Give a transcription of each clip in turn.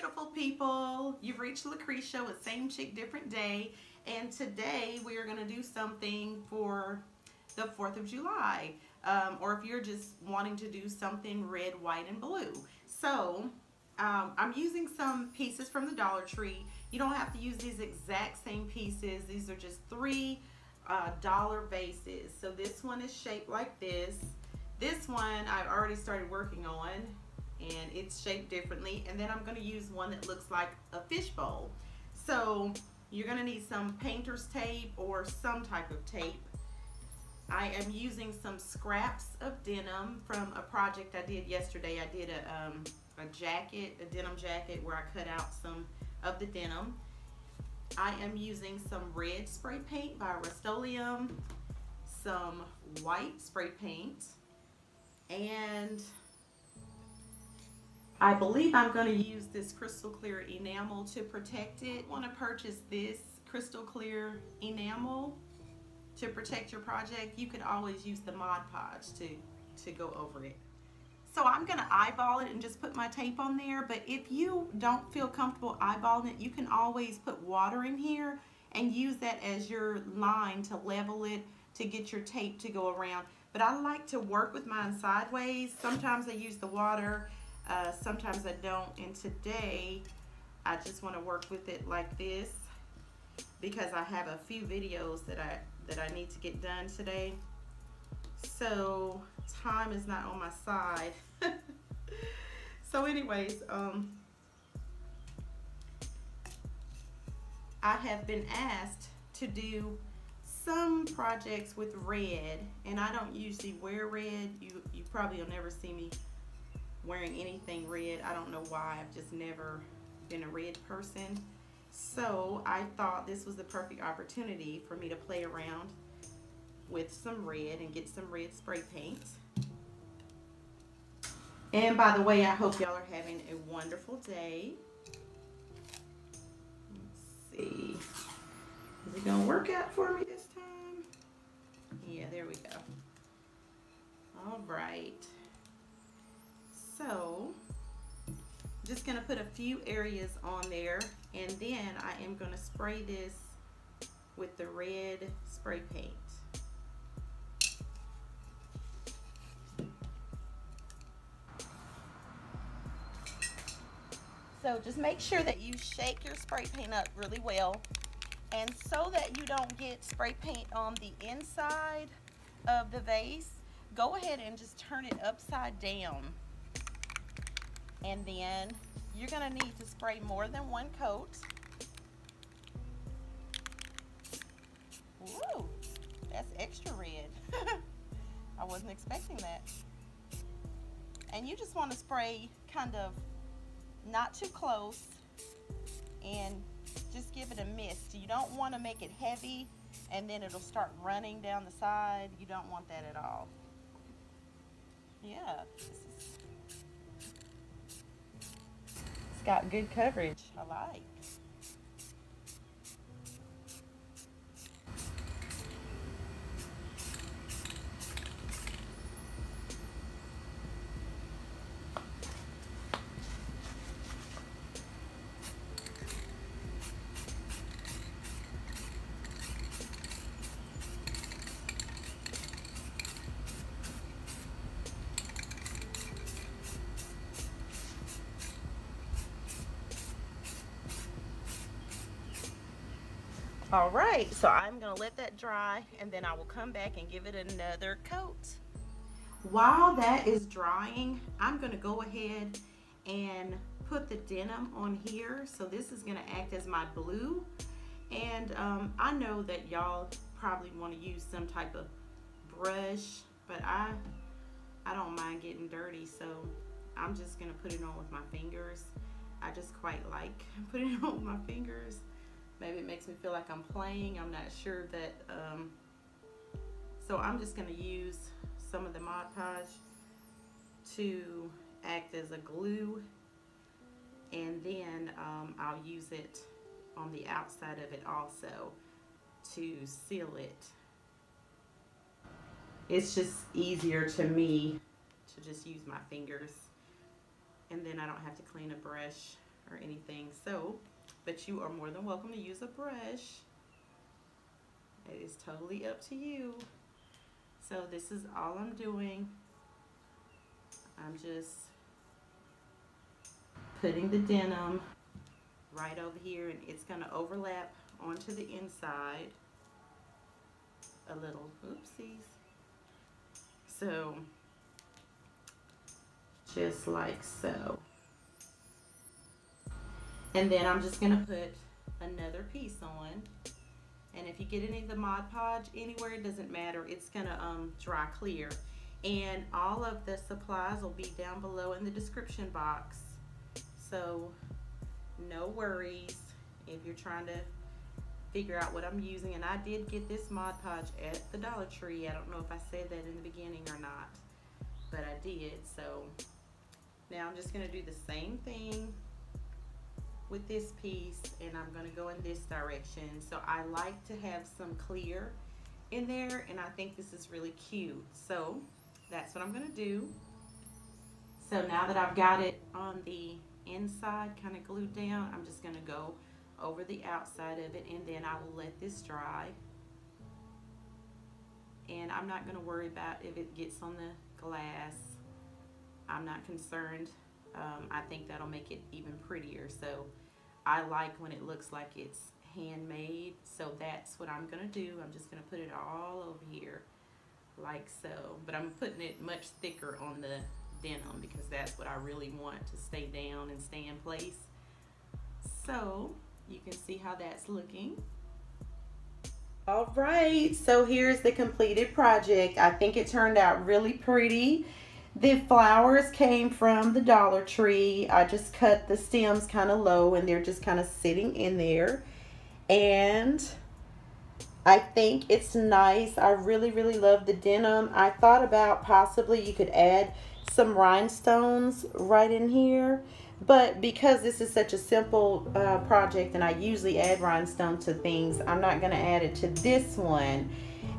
beautiful people. You've reached Lucretia with Same Chick Different Day, and today we are going to do something for the 4th of July, or if you're just wanting to do something red, white, and blue. So I'm using some pieces from the Dollar Tree. You don't have to use these exact same pieces. These are just $3 vases. So this one is shaped like this. This one I've already started working on, and it's shaped differently. And then I'm going to use one that looks like a fishbowl. So you're going to need some painter's tape or some type of tape. I am using some scraps of denim from a project I did yesterday. I did a jacket, a denim jacket, where I cut out some of the denim. I am using some red spray paint by Rustoleum, some white spray paint, and I believe I'm going to use this crystal clear enamel to protect it. Want to purchase this crystal clear enamel to protect your project. You could always use the Mod Podge to go over it. So I'm going to eyeball it and just put my tape on there, but if you don't feel comfortable eyeballing it, you can always put water in here and use that as your line to level it, to get your tape to go around. But I like to work with mine sideways. Sometimes I use the water, sometimes I don't, and today I just want to work with it like this because I have a few videos that I need to get done today. So time is not on my side. So anyways, I have been asked to do some projects with red, and I don't usually wear red. You probably will never see me wearing anything red. I don't know why. I've just never been a red person. So I thought this was the perfect opportunity for me to play around with some red and get some red spray paint. And by the way, I hope y'all are having a wonderful day. Let's see. Is it gonna work out for me this time? Yeah, there we go. All right. So, just gonna put a few areas on there, and then I am gonna spray this with the red spray paint. So just make sure that you shake your spray paint up really well, and so that you don't get spray paint on the inside of the vase, go ahead and just turn it upside down. And then you're gonna need to spray more than one coat. Woo, that's extra red. I wasn't expecting that. And you just want to spray kind of not too close and just give it a mist. You don't want to make it heavy and then it'll start running down the side. You don't want that at all. Yeah, it's got good coverage. I like. All right, so I'm gonna let that dry, and then I will come back and give it another coat. While that is drying, I'm gonna go ahead and put the denim on here. So this is gonna act as my blue. And I know that y'all probably wanna use some type of brush, but I don't mind getting dirty, so I'm just gonna put it on with my fingers. I just quite like putting it on with my fingers. Maybe it makes me feel like I'm playing. I'm not sure that, so I'm just gonna use some of the Mod Podge to act as a glue, and then I'll use it on the outside of it also to seal it. It's just easier to me to just use my fingers, and then I don't have to clean a brush or anything. So, but you are more than welcome to use a brush. It is totally up to you. So this is all I'm doing. I'm just putting the denim right over here, and it's going to overlap onto the inside a little. Oopsies. So just like so. And then I'm just going to put another piece on. And if you get any of the Mod Podge anywhere, it doesn't matter. It's going to dry clear. And all of the supplies will be down below in the description box. So no worries if you're trying to figure out what I'm using. And I did get this Mod Podge at the Dollar Tree. I don't know if I said that in the beginning or not, but I did. So now I'm just going to do the same thing with this piece, and I'm going to go in this direction. So I like to have some clear in there, and I think this is really cute. So that's what I'm going to do. So now that I've got it on the inside kind of glued down, I'm just going to go over the outside of it, and then I will let this dry. And I'm not going to worry about if it gets on the glass. I'm not concerned. I think that'll make it even prettier. So I like when it looks like it's handmade. So that's what I'm going to do. I'm just going to put it all over here like so. But I'm putting it much thicker on the denim because that's what I really want to stay down and stay in place. So you can see how that's looking. All right, so here's the completed project. I think it turned out really pretty. The flowers came from the Dollar Tree. I just cut the stems kind of low, and they're just kind of sitting in there. And I think it's nice. I really, really love the denim. I thought about possibly you could add some rhinestones right in here. But because this is such a simple project, and I usually add rhinestones to things, I'm not going to add it to this one.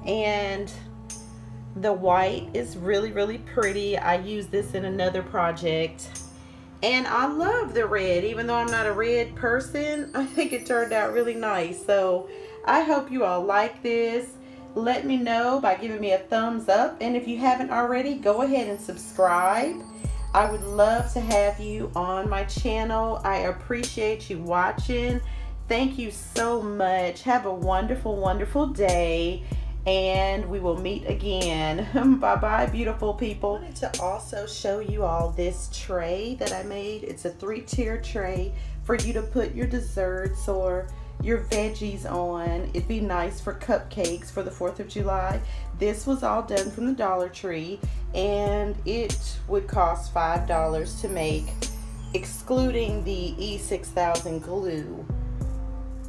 And the white is really, really pretty. I use this in another project. And I love the red. Even though I'm not a red person, I think it turned out really nice. So I hope you all like this. Let me know by giving me a thumbs up. And if you haven't already, go ahead and subscribe. I would love to have you on my channel. I appreciate you watching. Thank you so much. Have a wonderful, wonderful day. And we will meet again. Bye-bye, beautiful people. I wanted to also show you all this tray that I made. It's a 3-tier tray for you to put your desserts or your veggies on. It'd be nice for cupcakes for the 4th of July. This was all done from the Dollar Tree, and it would cost $5 to make, excluding the E6000 glue.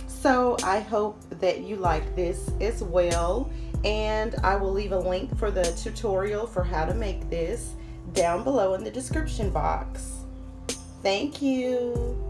So I hope that you like this as well, and I will leave a link for the tutorial for how to make this down below in the description box. Thank you.